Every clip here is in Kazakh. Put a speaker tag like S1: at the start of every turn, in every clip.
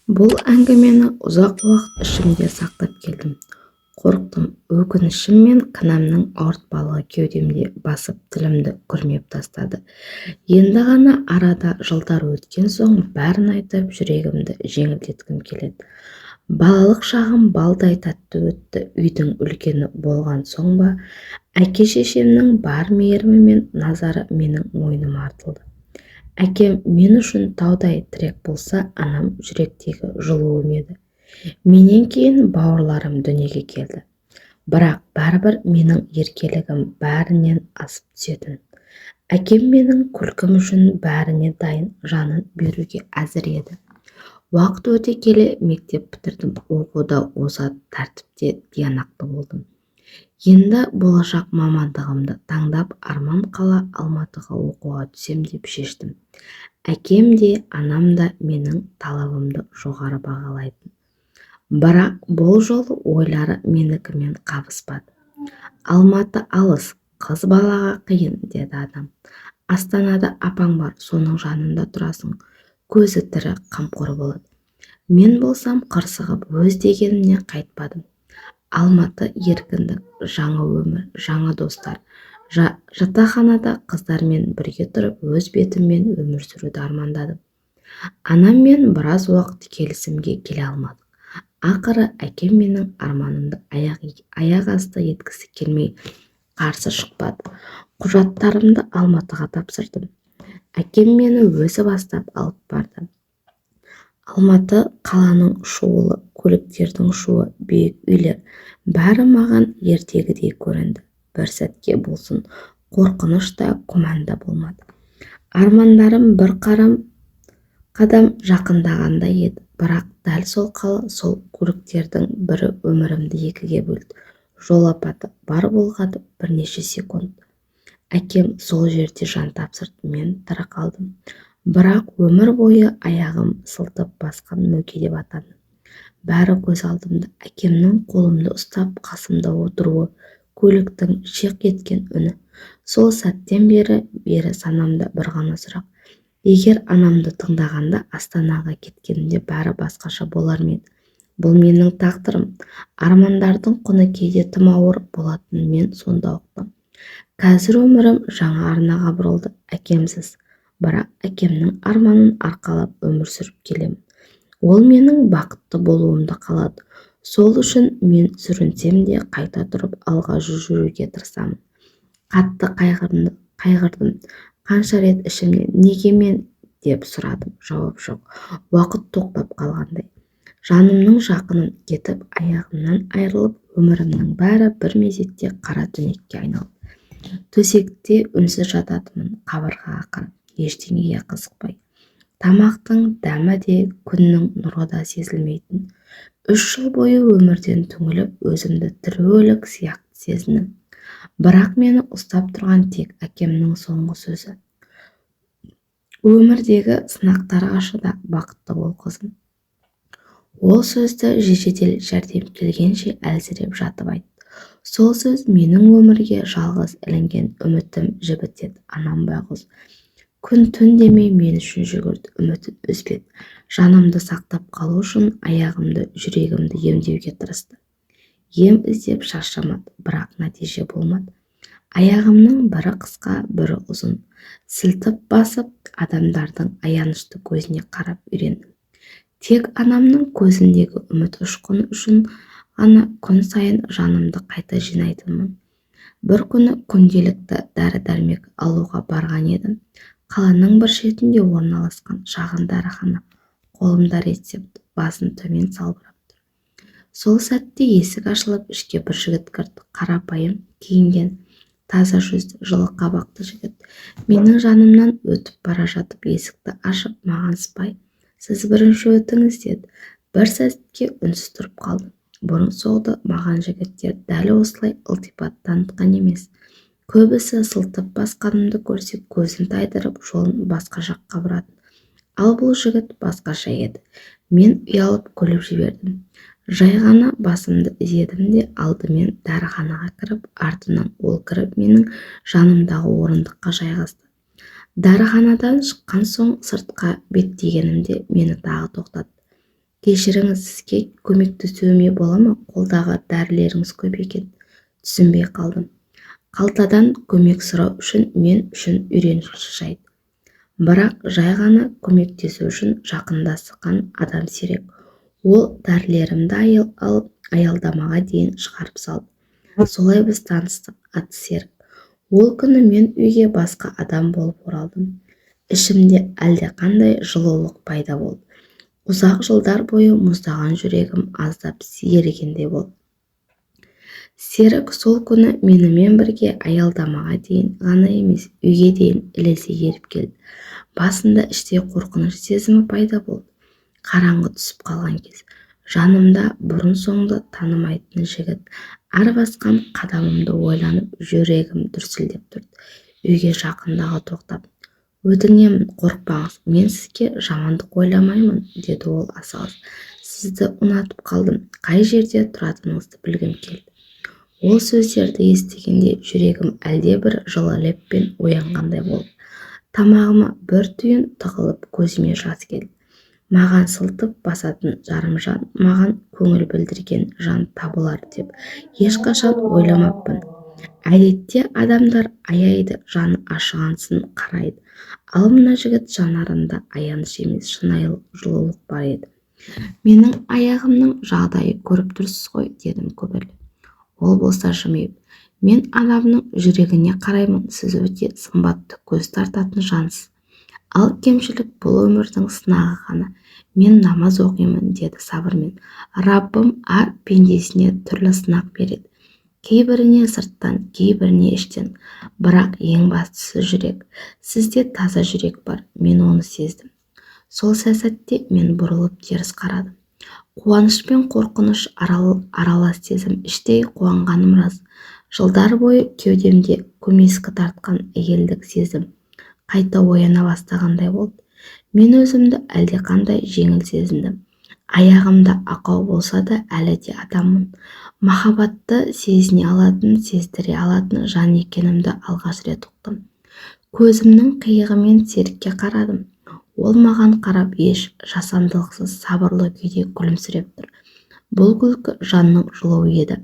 S1: Бұл әңгімені ұзақ уақыт ішімде сақтап келдім. Қорықтым, өкінішім мен кінәмнің ауыртпалығы кеудемде басып тілімді күрмеп тастады. Енді ғана арада жылдар өткен соң бәрін айтып жүрегімді жеңілдеткім келеді. Балалық шағым балдай тәтті өтті, үйдің үлкені болған соң ба, әке-шешемнің бар мейірімі мен назары менің мойныма артылды. Әкем мен үшін таудай тірек болса, анам жүректегі жылуым еді. Менен кейін бауырларым дүниеге келді. Бірақ бәрібір менің еркелігім бәрінен асып түсетін. Әкем менің күлкім үшін бәріне дайын, жанын беруге әзір еді. Уақыт өте келе мектеп бітірдім, оқуда озат, тәртіпте тиянақты болдым. Енді болашақ мамандығымды таңдап арман қала Алматыға оқуға түсем деп шештім. Әкем де, анам да менің талабымды жоғары бағалайтын. Бірақ бұл жолы ойлары менікімен қабыспады. Алматы алыс, қыз балаға қиын, деді адам. Астанада апаң бар, соның жанында тұрасың, көзі тірі қамқор болады. Мен болсам қырсығып өз дегенімнен қайтпадым. Алматы еркіндік, жаңа өмір, жаңа достар. Жатақханада қыздармен бірге тұрып өз бетіммен өмір сүруді армандадым. Анаммен біраз уақыт келісімге келе алмадық. Ақыры әкем менің арманымды аяқ асты еткісі келмей қарсы шықпады. Құжаттарымды Алматыға тапсырдым. Әкем мені өзі бастап алып барды. Алматы қаланың шуылы, көліктердің шуы, биік үйлер, бәрі маған ертегідей көрінді. Бір сәтке болсын қорқыныш та, күмән да болмады. Армандарым бір қадам жақындағандай еді, бірақ дәл сол көліктердің бірі өмірімді екіге бөлді. Жол апаты бар болғаны бірнеше секунд. Әкем сол жерде жан тапсырды, мен тірі қалдым. Бірақ өмір бойы аяғым сылтып басқан мөке деп атандым. Бәрі көз алдымда, әкемнің қолымды ұстап қасымда отыруы, көліктің шиқ еткен үні. Сол сәттен бері санамда бір ғана сұрақ. Егер анамды тыңдағанда Астанаға кеткенімде бәрі басқаша болар ма еді? Бұл менің тағдырым. Армандардың құны кейде тым ауыр болатынын мен сонда ұқтым. Қазір өмірім жаңа арнаға бұрылды, әкемсіз. Бірақ әкемнің арманын арқалап өмір сүріп келемін. Ол менің бақытты болуымды қалады. Сол үшін мен сүрінсем де қайта тұрып алға жүруге тырысамын. Қатты қайғырдым. Қанша рет ішімнен неге мен деп сұрадым. Жауап жоқ. Уақыт тоқтап қалғандай. Жанымның жақынын кетіп, аяғымнан айырылып, өмірімнің бәрі бір мезетте қара түнекке айналды. Төсекте үнсіз жататынмын, қабырғаға қарап, ештеңеге қызықпай. Тамақтың дәмі де, күннің нұры да сезілмейтін. 3 жыл бойы өмірден түңіліп, өзімді тірі өлік сияқты сезіндім. Бірақ мені ұстап тұрған тек әкемнің соңғы сөзі. Өмірдегі сынақтарға шыда, бақытты бол қызым. Ол сөзді жедел жәрдем келгенше әлсіреп жатып айтты. Сол сөз менің өмірге жалғыз ілінген үмітім жібітеді. Анам байғұс күн түн демей мен үшін жүгірді, үмітін үзбеді. Жанымды сақтап қалу үшін аяғымды, жүрегімді емдеуге тырысты. Ем іздеп шаршамады, бірақ нәтиже болмады. Аяғымның бірі қысқа, бірі ұзын. Сілтіп басып, адамдардың аянышты көзіне қарап үйрендім. Тек анамның көзіндегі үміт ұшқыны үшін ғана күн сайын жанымды қайта жинайтынмын. Бір күні күнделікті дәрі-дәрмек алуға барған едім. Қаланың бір шетінде орналасқан шағын дәріхана. Қолымда рецепт, басын төмен салбырап тұр. Сол сәтте есік ашылып, ішке бір жігіт кірді. Қарапайым киінген, таза жүзді, жылы қабақты жігіт. Менің жанымнан өтіп бара жатып есікті ашып, маған сыпайы: "Сіз бірінші өтіңіз", деді. Бір сәтке үнсіз тұрып қалдым. Бұрын соңды маған жігіттер дәл осылай ылтипат танытқан емес. Көбісі сылтып басқанымды көрсе, көзін тайдырып, жолын басқа жаққа бұратын. Ал бұл жігіт басқаша еді. Мен ұялып күліп жібердім. Жай ғана басымды изедім де алдымен дәріханаға кіріп, артынан ол кіріп менің жанымдағы орындыққа жайғасты. Дәріханадан шыққан соң сыртқа беттегенімде мені тағы тоқтатты. кешіріңіз, сізге көмектесуіме бола ма? Қолдағы дәрілеріңіз көп екен. Түсінбей қалдым. Қалтадан көмек сұрау үшін мен үшін үйреншікті жайт. Бірақ жай ғана көмектесу үшін жақындасқан адам сирек. Ол дәрілерімді алып аялдамаға дейін шығарып салды. Солай біз таныстық, аты Серік. Ол күні мен үйге басқа адам болып оралдым. Ішімде әлдеқандай жылулық пайда болды. Ұзақ жылдар бойы мұздаған жүрегім аздап ерігендей болды. Серік сол күні менімен бірге аялдамаға дейін ғана емес, үйге дейін ілесе еріп келді. Басында іште қорқыныш сезімі пайда болды. Қараңғы түсіп қалған кез. Жанымда бұрын-соңды танымайтын жігіт. Әр басқан қадамымды ойланып, жүрегім дүрсілдеп тұрды. Үйге жақындағы тоқтап, өтінемін, қорықпаңыз, мен сізге жамандық ойламаймын, деді ол асығыс. Сізді ұнатып қалдым, қай жерде тұратыныңызды білгім келді. Ол сөздерді естігенде жүрегім әлде бір жылы леппен оянғандай болды. Тамағыма бір түйін тығылып, көзіме жас келді. Маған сылтып басатын жарымжан, маған көңіл білдірген жан табылар деп ешқашан ойламаппын. Әдетте адамдар аяйды, жаны ашығансын қарайды. Ал мына жігіт жанарында аяныш емес, шынайылық, жылулық бар еді. Менің аяғымның жағдайы көріп тұрсыз ғой, дедім күбірлеп. Ол болса жымиып, мен адамның жүрегіне қараймын, сіз өте сымбатты, көз тартатын жансыз. Ал кемшілік бұл өмірдің сынағы ғана. Мен намаз оқимын, деді сабырмен. Раббым әр пендесіне түрлі сынақ береді. Кейбіріне сырттан, кейбіріне іштен. Бірақ ең бастысы жүрек. Сізде таза жүрек бар, мен оны сездім. Сол сәтте мен бұрылып теріс қарадым. Қуаныш пен қорқыныш аралас сезім. Іштей қуанғаным рас. Жылдар бойы кеудемде көмескі тартқан әйелдік сезім қайта ояна бастағандай болды. Мен өзімді әлдеқандай жеңіл сезіндім. Аяғымда ақау болса да әлі де адаммын. Махаббатты сезіне алатын, сездіре алатын жан екенімді алғаш рет ұқтым. Көзімнің қиығымен Серікке қарадым. Ол маған қарап еш жасандылықсыз сабырлы күйде күлімсіреп тұр. Бұл күлкі жанның жылуы еді.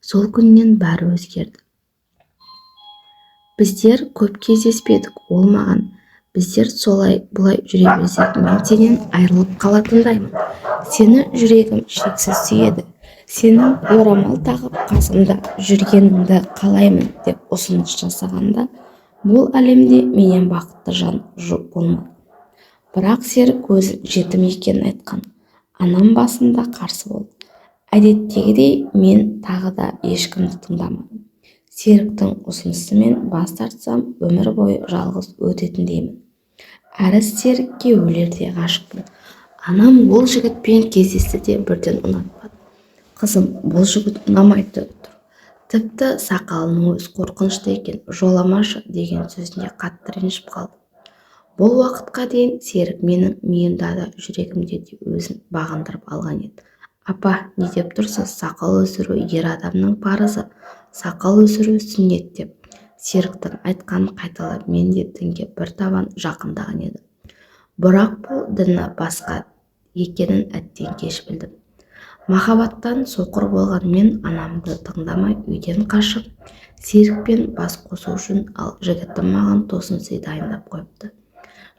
S1: Сол күннен бәрі өзгерді. Біздер көп кездеспедік, ол маған. Біздер солай-бұлай жүре берсек, мен сенен айырылып қалатындаймын. Сені жүрегім шексіз сүйеді. Сенің орамал тағып қасымда жүргеніңді қалаймын деп ұсыныс жасағанда, бұл әлемде менен бақытты жан жоқ болмады. Бірақ Серік өзі жетім екенін айтқан. Анам басында қарсы болды. Әдеттегідей мен тағы да ешкімді тыңдамадым. Серіктің ұсынысымен бас тартсам, өмір бойы жалғыз өтетіндеймін. Әрі Серікке өлердей ғашықпын. Анам ол жігітпен кездесті де бірден ұнатпады. Қызым, бұл жігіт ұнамайды тұр. Тіпті сақалының өз қорқынышты екен, жоламашы деген сөзіне қатты ренжіп қалды. Бұл уақытқа дейін Серік менің миымда да жүрегімде де өзін бағындырып алған еді. Апа, не деп тұрсыз? Сақал өсіру ер адамның парызы, сақал өсіру сүннет деп. Серіктің айтқанын қайталап, мен де дінге бір табан жақындаған едім. Бірақ бұл діні басқа екенін әттен кеш білдім. Махаббаттан соқыр болған мен анамды тыңдамай үйден қашып, Серікпен бас қосу үшін, ал жігітім маған тосын сый дайындап қойыпты.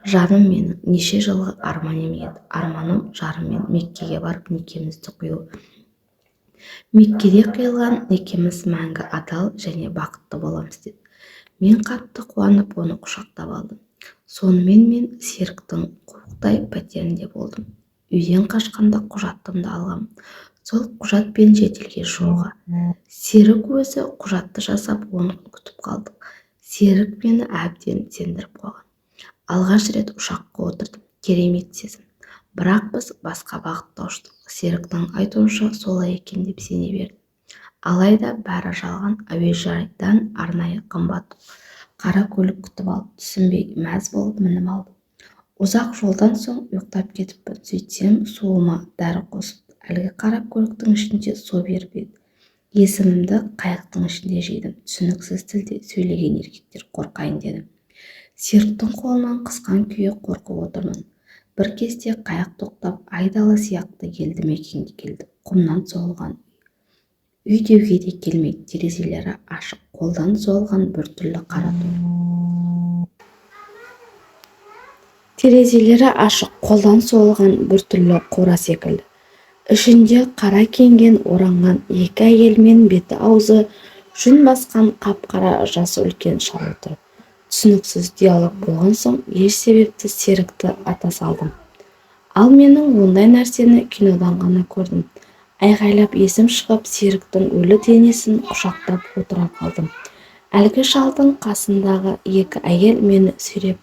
S1: Жаным менің неше жылғы арманым еді. Арманым жарыммен Меккеге барып некемізді қию. Меккеде қиылған некеміз мәңгі адал және бақытты боламыз деді. Мен қатты қуанып оны құшақтап алдым. Сонымен мен Серіктің қуықтай пәтерінде болдым. Үйден қашқанда құжатымды алғам. Сол құжатпен шетелге шығуға. Серік өзі құжатты жасап, оны күтіп қалдық. Серік мені әбден сендіріп қойған. Алғаш рет ұшаққа отырдым. Керемет сезім. Бірақ біз басқа бағытта ұштық. Серіктің айтуынша солай екен деп сене бердім. Алайда бәрі жалған. Әуежайдан арнайы қымбат қара көлік күтіп алып, түсінбей мәз болып мініп алдым. Ұзақ жолдан соң ұйықтап кетіппін. Сөйтсем суыма дәрі қосып, әлгі қара көліктің ішінде су беріп еді. Есімімді қайықтың ішінде жидым. Түсініксіз тілде сөйлеген еркектер қорқайын дедім. Серіктің қолынан қысқан күйі қорқып отырмын. бір кезде қайық тоқтап айдала сияқты елді мекенге келді. Құмнан соғылған үй деуге де келмейді. Терезелері ашық, қолдан соғылған біртүрлі қара қора секілді. Ішінде қара киінген оранған екі әйел мен беті-аузы жүн басқан қап-қара жасы үлкен шал отыр. Түсініксіз диалог болған соң еш себепті Серікті ата салдым. Ал менің ондай нәрсені кинодан ғана көрдім. Айғайлап есім шығып, Серіктің өлі денесін құшақтап отыра қалдым. Әлгі шалдың қасындағы екі әйел мені сүйреп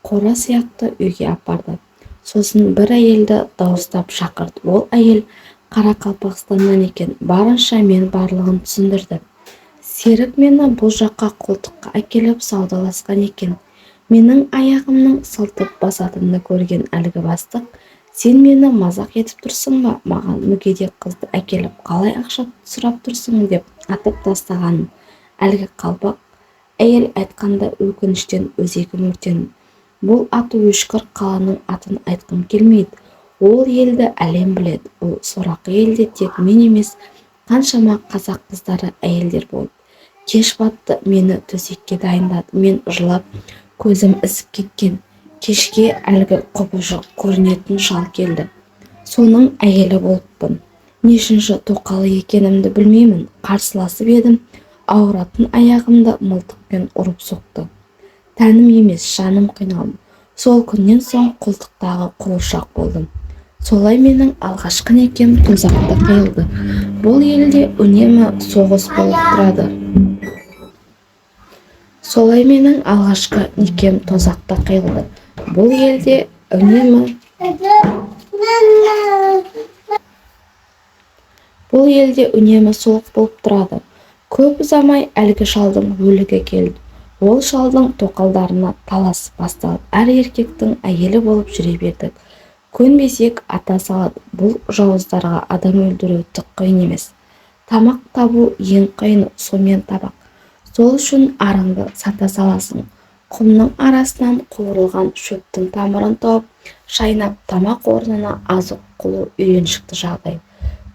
S1: қора сияқты үйге апарды. Сосын бір әйелді дауыстап шақырды. Ол әйел Қарақалпақстаннан екен. Барынша мен барлығын түсіндірді. Серік мені бұл жаққа қолтыққа әкеліп саудаласқан екен. Менің аяғымның сылтып басатынды көрген әлгі бастық, сен мені мазақ етіп тұрсың ба? Маған мүгедек қызды әкеліп қалай ақша сұрап тұрсың деп атып тастағанын әлгі қалпақ әйел айтқанда өкініштен өзегім өртенді. Бұл аты өшкір қаланың атын айтқым келмейді. Ол елді әлем біледі. Бұл сорақы елде тек мен емес, қаншама қазақ қыздары әйелдер болды. Кеш батты, мені төсекке дайындады. Мен жылап, көзім ісіп кеткен. Кешке әлгі құбыжық көрінетін шал келді. Соның әйелі болыппын. Нешінші тоқалы екенімді білмеймін. Қарсыласып едім, ауыратын аяғымды мылтықпен ұрып соқты. Тәнім емес, жаным қиналды. Сол күннен соң қолтықтағы қуыршақ болдым. Солай менің алғашқы некем тозақта қиылды. Бұл елде үнемі соғыс болып тұрады. Солай менің алғашқы некем тозақта қиылды. Бұл елде үнемі суық болып тұрады. Көп ұзамай әлгі шалдың өлігі келді. Ол шалдың тоқалдарына талас басталып, әр еркектің әйелі болып жүре бердік. Көнбесек ата салады. Бұл жауыздарға адам өлтіру түк қиын емес. Тамақ табу ең қиыны, сумен табақ. Сол үшін арыңды сата саласың. Құмның арасынан қуырылған шөптің тамырын тауып, шайнап тамақ орнына азық қылу үйреншікті жағдай.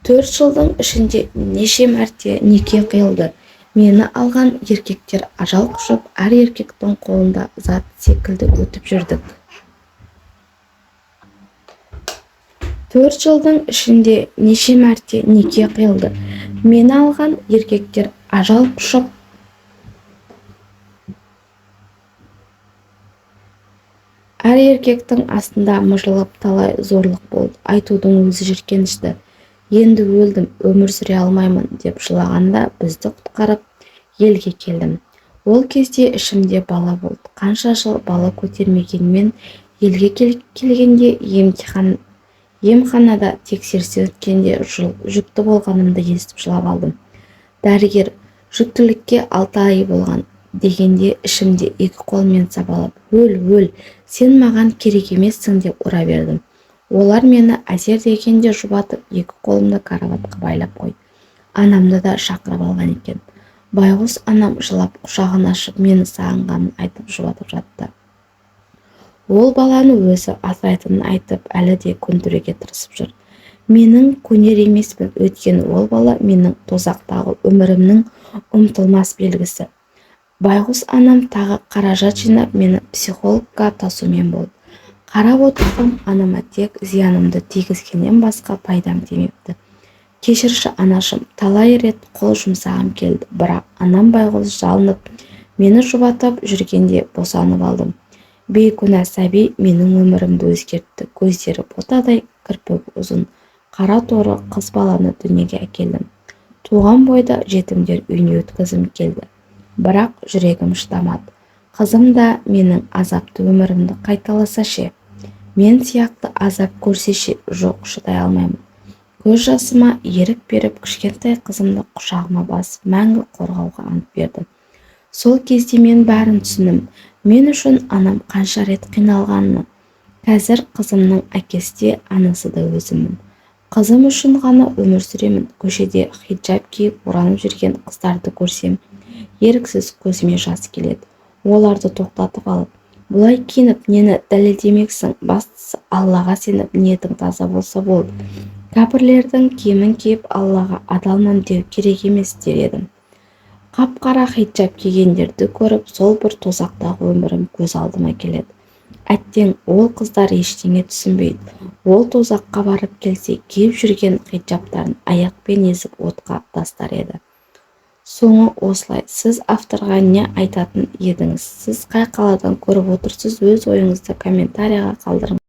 S1: 4 жылдың ішінде неше мәрте неке қиылды. Мені алған еркектер ажал құшып, әр еркектің қолында зат секілді өтіп жүрдік. 4 жылдың ішінде неше мәрте неке қиылды. Мені алған еркектер ажал құшып, әр еркектің астында мыжылып талай зорлық болды. Айтудың өзі жиіркенішті. Енді өлдім, өмір сүре алмаймын деп жылағанда бізді құтқарып елге келдім. Ол кезде ішімде бала болды. Қанша жыл бала көтермегенмен елге келгенде емханада тексерсе өткенде жүкті болғанымды естіп жылап алдым. Дәрігер жүктілікке 6 ай болған дегенде ішімде 2 қолмен сабалап, өл, сен маған керек емессің деп ұра бердім. Олар мені әзер дегенде жұбатып, 2 қолымды караватқа байлап қойды. Анамды да шақырып алған екен. Байғұс анам жылап, құшағын ашып, мені сағынғанын айтып жұбатып жатты. Ол баланы өзі асырайтынын айтып, әлі де көндіруге тырысып жүр. Менің көнер емеспін, өйткені ол бала менің тозақтағы өмірімнің ұмытылмас белгісі. Байғұс анам тағы қаражат жинап, мені психологқа тасумен болды. Қарап отырсам, анама тек зиянымды тигізгеннен басқа пайдам тимепті. Кешірші анашым, талай рет қол жұмсағым келді, бірақ анам байғұс жалынып, мені жұбатып жүргенде босанып алдым. Бейкүнә сәби менің өмірімді өзгертті. Көздері ботадай, кірпігі ұзын, қара торы қыз баланы дүниеге әкелдім. Туған бойда жетімдер үйіне өткізім келді. Бірақ жүрегім шыдамады. Қызым да менің азапты өмірімді қайталаса ше. Мен сияқты азап көрсе ше, жоқ, шыдай алмаймын. Көз жасыма ерік беріп, кішкентай қызымды құшағыма басып, мәңгі қорғауға ант бердім. Сол кезде мен бәрін түсіндім. Мен үшін анам қанша рет қиналғанын. Қазір қызымның әкесі де, анасы да өзіммін. Қызым үшін ғана өмір сүремін. Көшеде хиджаб киіп оранып жүрген қыздарды көрсем, еріксіз көзіме жас келеді. Оларды тоқтатып алып, Бұлай киініп нені дәлелдемексің? Бастысы Аллаға сеніп ниетің таза болса болды. Кәпірлердің киімін киіп Аллаға адалмын деу керек емес дер едім. Қап-қара хиджаб кигендерді көріп, сол бір тозақтағы өмірім көз алдыма келеді. Әттең, ол қыздар ештеңе түсінбейді. Ол тозаққа барып келсе, киіп жүрген хиджабтарын аяқпен езіп отқа тастар еді. Соңы осылай. Сіз авторға не айтатын едіңіз? Сіз қай қаладан көріп отырсыз? Өз ойыңызды комментарийға қалдырыңыз.